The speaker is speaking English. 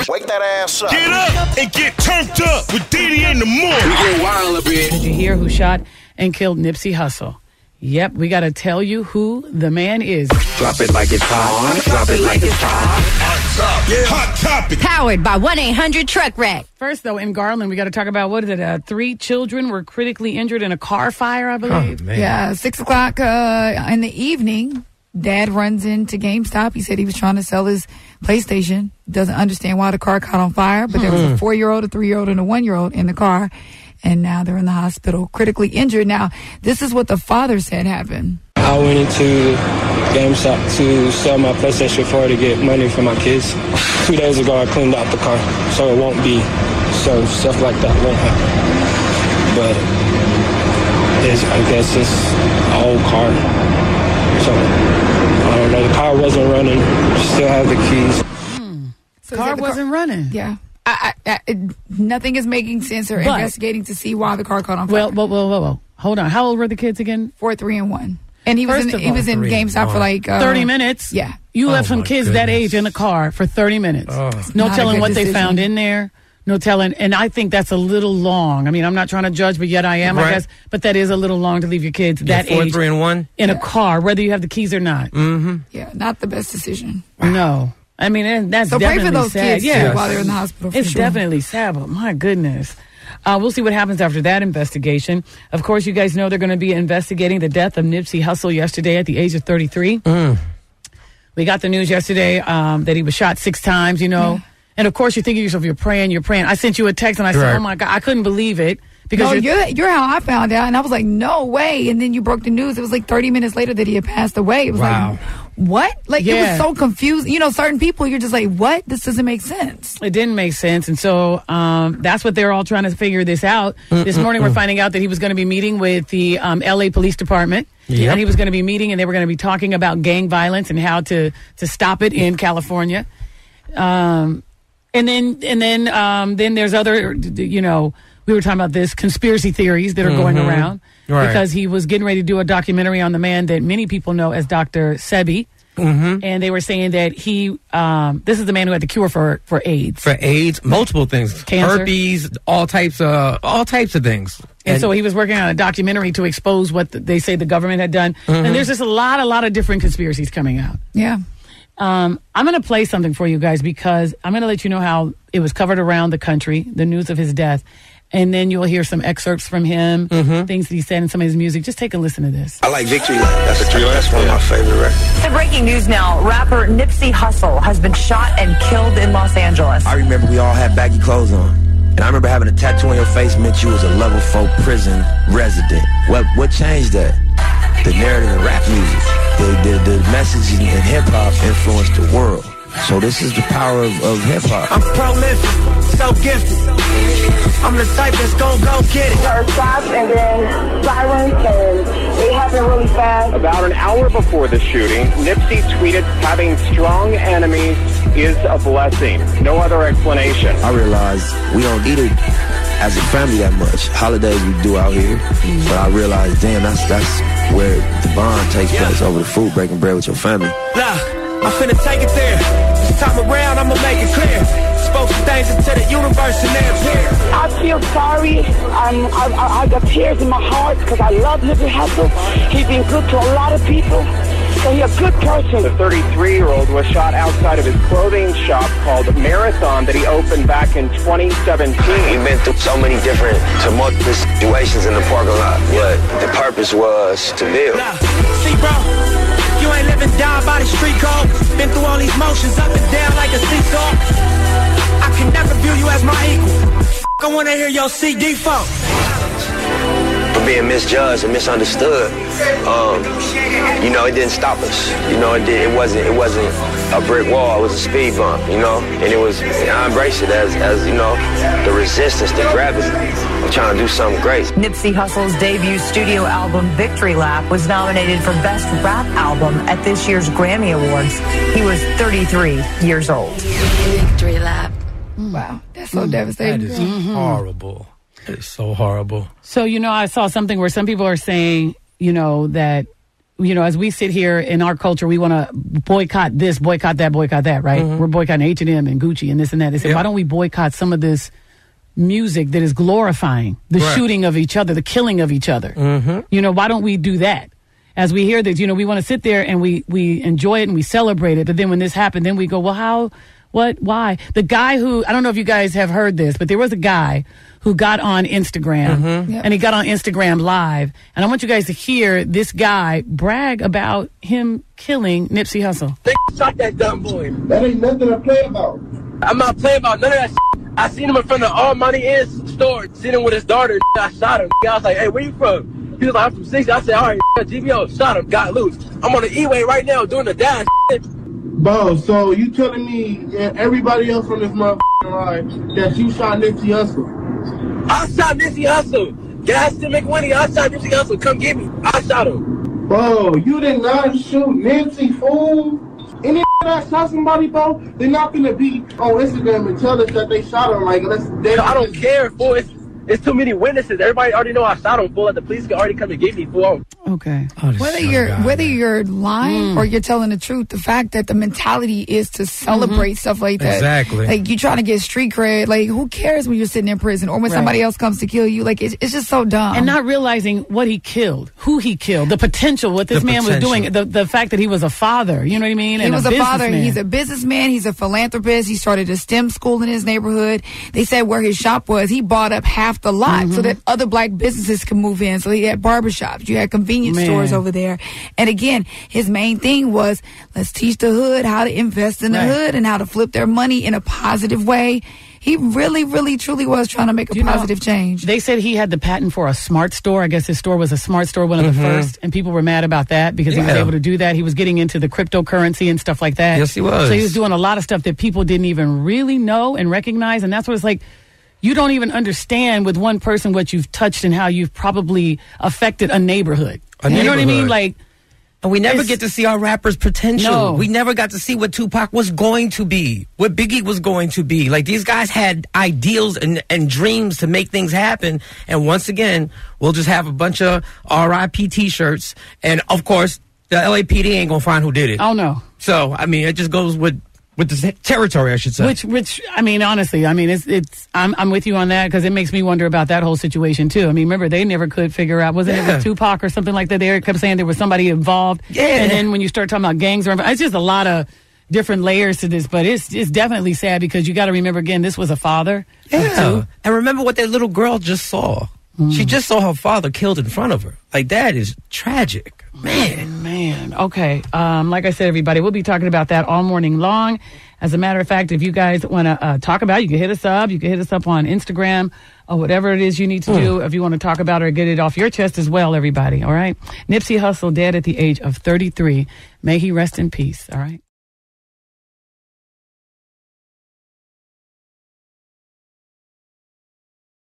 Wake that ass up. Get up and get turned up with DeDe in the morning. We get wild a bit. Did you hear who shot and killed Nipsey Hussle? Yep, we got to tell you who the man is. Drop it like it's hot. Drop it like it's hot. Hot topic. Powered by 1-800-TRUCK-WRECK. First, though, in Garland, we got to talk about, what is it? 3 children were critically injured in a car fire, I believe. Oh, man. Yeah, 6 o'clock in the evening, Dad runs into GameStop. He said he was trying to sell his PlayStation. Doesn't understand why the car caught on fire, but there was a 4-year-old, a 3-year-old, and a 1-year-old in the car. And now they're in the hospital, critically injured. Now, this is what the father said happened. I went into GameStop to sell my PlayStation 4 to get money for my kids. 2 days ago, I cleaned out the car, so it won't be served. Stuff like that won't happen. But I guess it's an old car. So, I don't know. The car wasn't running. Still have the keys. So car wasn't running. Yeah. Nothing is making sense or investigating to see why the car caught on fire. Well. Hold on. How old were the kids again? 4, 3, and 1. And he was in GameStop for like 30 minutes. Yeah. You left some kids that age in the car for 30 minutes. No Not telling a good what decision. they found in there. No telling. And I think that's a little long. I mean, I'm not trying to judge, but yet I am, I guess. But that is a little long to leave your kids that 4, age 3, and 1 in a car, whether you have the keys or not. Mm-hmm. Yeah, not the best decision. No. I mean, and that's So definitely pray for those sad. kids too, while they're in the hospital. For It's sure. definitely sad, but my goodness. We'll see what happens after that investigation. Of course, you guys know they're going to be investigating the death of Nipsey Hussle yesterday at the age of 33. We got the news yesterday that he was shot 6 times, you know. Yeah. And, of course, you're thinking to yourself, you're praying. I sent you a text, and I said, oh, my God, I couldn't believe it. Because you're how I found out. And I was like, no way. And then you broke the news. It was like 30 minutes later that he had passed away. It was like, what? Like, it was so confusing. You know, certain people, you're just like, what? This doesn't make sense. It didn't make sense. And so that's what they're all trying to figure this out. This morning, we're finding out that he was going to be meeting with the L.A. Police Department. Yep. And he was going to be meeting, and they were going to be talking about gang violence and how to stop it in California. And then there's other, you know, we were talking about this conspiracy theories that are going around because he was getting ready to do a documentary on the man that many people know as Dr. Sebi. And they were saying that he, this is the man who had the cure for AIDS. For AIDS, multiple things. Cancer. Herpes, all types of things. And so he was working on a documentary to expose what they say the government had done. And there's just a lot of different conspiracies coming out. Yeah. I'm going to play something for you guys because I'm going to let you know how it was covered around the country, the news of his death. And then you'll hear some excerpts from him, things that he said in some of his music. Just take a listen to this. I like Victory Lap. That's one of my favorite records. The breaking news now, rapper Nipsey Hussle has been shot and killed in Los Angeles. I remember we all had baggy clothes on. And I remember having a tattoo on your face meant you was a level 4 prison resident. What changed that? The narrative in rap music. The message in hip-hop influenced the world. So this is the power of hip-hop. I'm prolific, so gifted. I'm the type that's gon' go get it. There are shots and then sirens, and it happened really fast. About an hour before the shooting, Nipsey tweeted, "Having strong enemies is a blessing. No other explanation." I realized we don't eat it as a family that much. Holidays we do out here, but I realized, damn, that's where the bond takes place, over the food, breaking bread with your family. I'm finna take it there. This time around, I'ma make it clear. Spoke some things into the universe and they appear. I feel sorry. I got tears in my heart because I love Nipsey Hussle. He's been good to a lot of people. So he's a good person. The 33-year-old was shot outside of his clothing shop called Marathon that he opened back in 2017. We've been through so many different tumultuous situations in the parking lot. But the purpose was to build. See, bro, you ain't living down by the street code. Been through all these motions up and down like a seesaw. I can never view you as my equal. I wanna hear your CD folk. For being misjudged and misunderstood, you know, it didn't stop us. You know, it wasn't a brick wall. It was a speed bump. You know, and I embraced it as you know, the resistance, the gravity. I'm trying to do something great. Nipsey Hussle's debut studio album, Victory Lap, was nominated for Best Rap Album at this year's Grammy Awards. He was 33 years old. Victory Lap. Wow, that's so devastating. That is horrible. It's so horrible. So, you know, I saw something where some people are saying, you know, that as we sit here in our culture, we want to boycott this, boycott that, right? Mm-hmm. We're boycotting H&M and Gucci and this and that. They said, why don't we boycott some of this music that is glorifying the shooting of each other, the killing of each other? Mm-hmm. Why don't we do that? As we hear this, we want to sit there and we enjoy it and we celebrate it. But then when this happened, then we go, well, how, what, why? The guy who, I don't know if you guys have heard this, but there was a guy who got on Instagram and he got on Instagram Live. And I want you guys to hear this guy brag about him killing Nipsey Hussle. They shot that dumb boy. That ain't nothing to play about. I'm not playing about none of that shit. I seen him in front of All Money Is store, sitting with his daughter. I shot him. I was like, hey, where you from? He was like, I'm from 60. I said, all right, GBO, shot him, got loose. I'm on the E-way right now doing the dash. Bro, so you telling me and everybody else on this motherfucking ride that you shot Nipsey Hussle? I shot Nipsey Hussle. Gas to make money. I shot Nipsey Hussle. Come get me. I shot him. Bro, you did not shoot Nipsey, fool. Any that shot somebody, bro, they're not gonna be on Instagram and tell us that they shot him. Like, I don't care, fool. It's too many witnesses. Everybody already know I shot him, fool. The police can already come and get me, fool. Okay. Whether you're lying or you're telling the truth, the fact that the mentality is to celebrate stuff like that. Exactly. Like, you trying to get street cred. Like, who cares when you're sitting in prison or when somebody else comes to kill you? Like, it's just so dumb. And not realizing what he killed, who he killed, the potential, what this man was doing, the fact that he was a father. You know what I mean? He was a father. He's a businessman. He's a philanthropist. He started a STEM school in his neighborhood. They said where his shop was, he bought up half the lot so that other black businesses can move in. So he had barbershops. You had convenience stores over there. And again, his main thing was, let's teach the hood how to invest in the hood and how to flip their money in a positive way. He really, really, truly was trying to make a positive change. They said he had the patent for a smart store. I guess his store was a smart store, one of the first, and people were mad about that because he was able to do that. He was getting into the cryptocurrency and stuff like that. Yes, he was. So he was doing a lot of stuff that people didn't even really know and recognize, and that's what it's like. You don't even understand with one person what you've touched and how you've probably affected a neighborhood. You know what I mean? Like, and we never get to see our rappers' potential. No. We never got to see what Tupac was going to be, what Biggie was going to be. Like, these guys had ideals and dreams to make things happen. And once again, we'll just have a bunch of RIP T-shirts. And, of course, the LAPD ain't going to find who did it. Oh, no. So, I mean, it just goes with the territory, I should say. Which I mean, honestly, I mean, I'm with you on that because it makes me wonder about that whole situation too. I mean, remember they never could figure out, wasn't it with Tupac or something like that? They kept saying there was somebody involved. Yeah. And then when you start talking about gangs, it's just a lot of different layers to this. But it's definitely sad because you got to remember again, this was a father. Yeah. And remember what that little girl just saw. She just saw her father killed in front of her. Like, that is tragic. Man. Okay. Like I said, everybody, we'll be talking about that all morning long. As a matter of fact, if you guys want to talk about it, you can hit us up. You can hit us up on Instagram or whatever it is you need to do if you want to talk about it or get it off your chest as well, everybody. All right. Nipsey Hussle dead at the age of 33. May he rest in peace. All right.